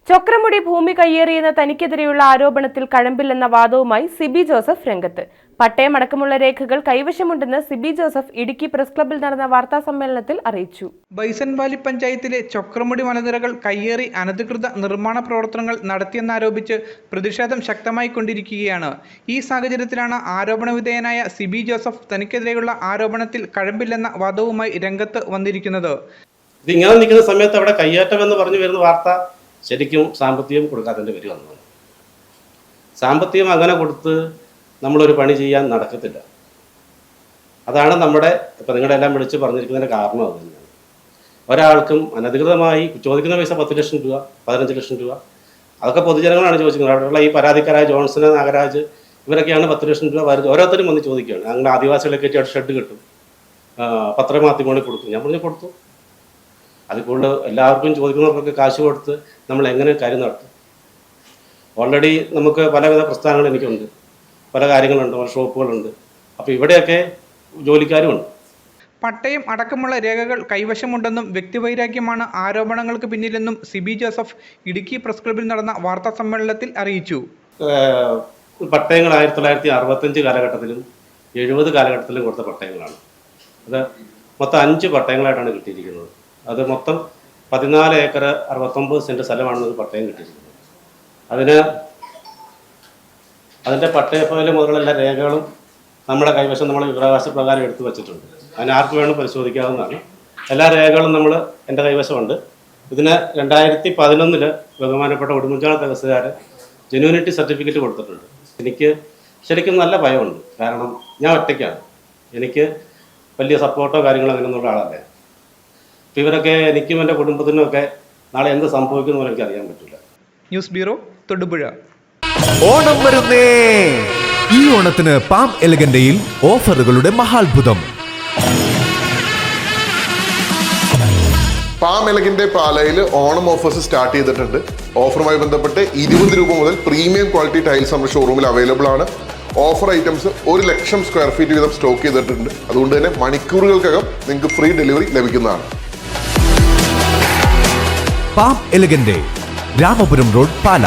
ചൊക്രമുടി ഭൂമി കയ്യേറിയെന്ന തനിക്കെതിരെയുള്ള ആരോപണത്തിൽ കഴമ്പില്ലെന്ന വാദവുമായി സിബി ജോസഫ് രംഗത്ത്. പട്ടയമടക്കമുള്ള രേഖകൾ കൈവശമുണ്ടെന്ന് സിബി ജോസഫ് ഇടുക്കി പ്രസ് ക്ലബ്ബിൽ നടന്ന വാർത്താ സമ്മേളനത്തിൽ അറിയിച്ചു. ബൈസൺവാലി പഞ്ചായത്തിലെ ചൊക്രമുടി മലനിരകൾ കയ്യേറി അനധികൃത നിർമ്മാണ പ്രവർത്തനങ്ങൾ നടത്തിയെന്നാരോപിച്ച് പ്രതിഷേധം ശക്തമായിക്കൊണ്ടിരിക്കുകയാണ്. ഈ സാഹചര്യത്തിലാണ് ആരോപണവിധേയനായ സിബി ജോസഫ് തനിക്കെതിരെയുള്ള ആരോപണത്തിൽ കഴമ്പില്ലെന്ന വാദവുമായി രംഗത്ത് വന്നിരിക്കുന്നത്. ഇതിങ്ങനെ നിൽക്കുന്ന സമയത്ത് അവിടെ കയ്യേറ്റം എന്ന് പറഞ്ഞു വരുന്ന വാർത്ത ശരിക്കും സാമ്പത്തികം കൊടുക്കാത്തതിൻ്റെ പേര് വന്നതാണ്. സാമ്പത്തികം അങ്ങനെ കൊടുത്ത് നമ്മളൊരു പണി ചെയ്യാൻ നടക്കത്തില്ല. അതാണ് നമ്മുടെ ഇപ്പം നിങ്ങളെല്ലാം വിളിച്ച് പറഞ്ഞിരിക്കുന്നതിൻ്റെ കാരണം അത് തന്നെയാണ്. ഒരാൾക്കും അനധികൃതമായി ചോദിക്കുന്ന പൈസ 10 ലക്ഷം രൂപ, 15 ലക്ഷം രൂപ, അതൊക്കെ പൊതുജനങ്ങളാണ് ചോദിക്കുന്നത്. അവിടെയുള്ള ഈ പരാതിക്കാരായ ജോൺസൺ, നാഗരാജ് ഇവരൊക്കെയാണ് 10 ലക്ഷം രൂപ വരുന്നത്. ഓരോരുത്തരും വന്ന് ചോദിക്കുകയാണ്. അങ്ങനെ ആദിവാസികളെ കയറ്റി അവിടെ ഷെഡ് കിട്ടും, പത്രമാധ്യമങ്ങളിൽ കൊടുക്കും. ഞാൻ പറഞ്ഞു കൊടുത്തു. അതുകൊണ്ട് എല്ലാവർക്കും ചോദിക്കുന്നവർക്കൊക്കെ കാശ് കൊടുത്ത് നമ്മൾ എങ്ങനെ കാര്യം നടത്തും? ഓൾറെഡി നമുക്ക് പലവിധ പ്രസ്ഥാനങ്ങൾ എനിക്കുണ്ട്, പല കാര്യങ്ങളുണ്ട്, പല ഷോപ്പുകളുണ്ട്. അപ്പോൾ ഇവിടെയൊക്കെ ജോലിക്കാരുമുണ്ട്. പട്ടയം അടക്കമുള്ള രേഖകൾ കൈവശമുണ്ടെന്നും വ്യക്തിവൈരാഗ്യമാണ് ആരോപണങ്ങൾക്ക് പിന്നിലെന്നും സിബി ജോസഫ് ഇടുക്കി പ്രസ് ക്ലബ്ബിൽ നടന്ന വാർത്താ സമ്മേളനത്തിൽ അറിയിച്ചു. പട്ടയങ്ങൾ 1965 കാലഘട്ടത്തിലും 70 കാലഘട്ടത്തിലും കൊടുത്ത പട്ടയങ്ങളാണ്. അത് മൊത്തം 5 പട്ടയങ്ങളായിട്ടാണ് കിട്ടിയിരിക്കുന്നത്. അത് മൊത്തം 14 ഏക്കർ 69 സെൻറ്റ് സ്ഥലമാണ് ഒരു പട്ടയം കിട്ടിയിരിക്കുന്നത്. അതിൻ്റെ പട്ടയഫയൽ മുതലുള്ള എല്ലാ രേഖകളും നമ്മുടെ കൈവശം നമ്മൾ വിവരാവകാശ പ്രകാരം എടുത്തു വച്ചിട്ടുണ്ട്. അതിന് ആർക്ക് വേണം പരിശോധിക്കാവുന്നതാണ്. എല്ലാ രേഖകളും എൻ്റെ കൈവശമുണ്ട്. ഇതിന് 2011 ബഹുമാനപ്പെട്ട ഉടുമ്പൻചോല തഹസിൽദാർ ജെന്യൂനിറ്റി സർട്ടിഫിക്കറ്റ് കൊടുത്തിട്ടുണ്ട്. എനിക്ക് ശരിക്കും നല്ല ഭയമുണ്ട്. കാരണം ഞാൻ ഒറ്റയ്ക്കാണ്. എനിക്ക് വലിയ സപ്പോർട്ടോ കാര്യങ്ങളോ അങ്ങനെയൊന്നുള്ള ആളല്ല. അപ്പോൾ ഇവരൊക്കെ എനിക്കും എൻ്റെ കുടുംബത്തിനും ഒക്കെ നാളെ എന്ത് സംഭവിക്കുന്നു എനിക്ക് അറിയാൻ പറ്റില്ല. News bureau, Thodupuzha. ഓണം വരുന്നേ! ഈ ഓണത്തിന് പാം എലഗന്റയിൽ ഓഫറുകളുടെ മഹാത്ഭുതം. പാം എലഗന്റെ പാലയിൽ ഓണം ഓഫേഴ്സ് സ്റ്റാർട്ട് ചെയ്തിട്ടുണ്ട്. ഓഫറുമായി ബന്ധപ്പെട്ട് 20 രൂപ മുതൽ പ്രീമിയം ക്വാളിറ്റി ടൈൽസ് നമ്മുടെ ഷോറൂമിൽ അവൈലബിൾ ആണ്. ഓഫർ ഐറ്റംസ് 1 ലക്ഷം സ്ക്വയർ ഫീറ്റ് വീതം സ്റ്റോക്ക് ചെയ്തിട്ടുണ്ട്. അതുകൊണ്ട് തന്നെ മണിക്കൂറുകൾക്കകം നിങ്ങൾക്ക് ഫ്രീ ഡെലിവറി ലഭിക്കുന്നതാണ്. പാം എലഗന്റെ, രാമപുരം റോഡ്, പാല.